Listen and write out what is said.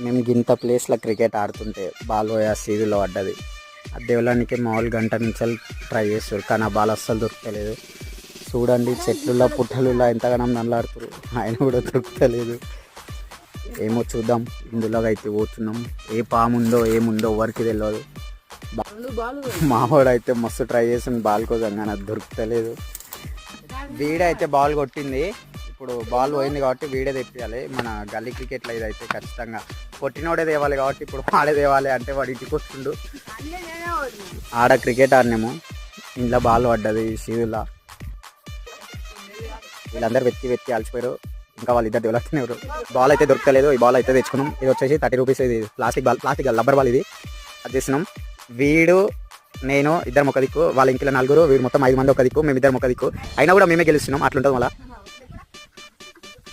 మేము గింత ప్లేస్లో క్రికెట్ ఆడుతుంటే బాల్ పోయి ఆ సీదులో పడ్డది. ఆ దేవులానికి మామూలు గంట నుంచి ట్రై చేస్తారు, కానీ ఆ బాల్ అస్సలు దొరకలేదు. చూడండి చెట్లులా పుట్టలులా ఎంతగానో నల్లాడుతారు, ఆయన కూడా దొరకలేదు. ఏమో చూద్దాం, ఇందులో అయితే పోతున్నాం. ఏ పాము ఉందో ఏముందో ఎవరికి తెలియదు. మావాడు అయితే మస్తు ట్రై చేసింది బాల్ కోసం, కానీ అది దొరుకుతలేదు. వీడైతే బాల్ కొట్టింది, ఇప్పుడు బాల్ పోయింది కాబట్టి వీడే తెప్పియాలి. మన గల్లీ క్రికెట్లో ఇదైతే ఖచ్చితంగా కొట్టినోడే తేవాలి కాబట్టి ఇప్పుడు వాడే తేవాలి. అంటే వాడు ఇంటికి వస్తుండు. ఆడ క్రికెట్ ఆడినాము, ఇంట్లో బాల్ పడ్డది సీదులా. వీళ్ళందరూ వెతికి అలసిపోయారు. ఇంకా వాళ్ళు ఇద్దరు డెవలప్ బాల్ అయితే దొరకలేదు. ఈ బాల్ అయితే తెచ్చుకున్నాం. ఇది వచ్చేసి 30 రూపీస్. ఇది ప్లాస్టిక్ రబ్బర్ బాల్. ఇది అది చేస్తున్నాం. వీడు నేను ఇద్దరు ఒక దిక్కు, వాళ్ళ ఇంట్లో 4, వీడు మొత్తం 5 మంది ఒక దిక్కు, మేము ఇద్దరు ఒక దిక్కు. అయినా కూడా మేమే గెలుస్తున్నాం. అట్లుంటుంది మళ్ళీ.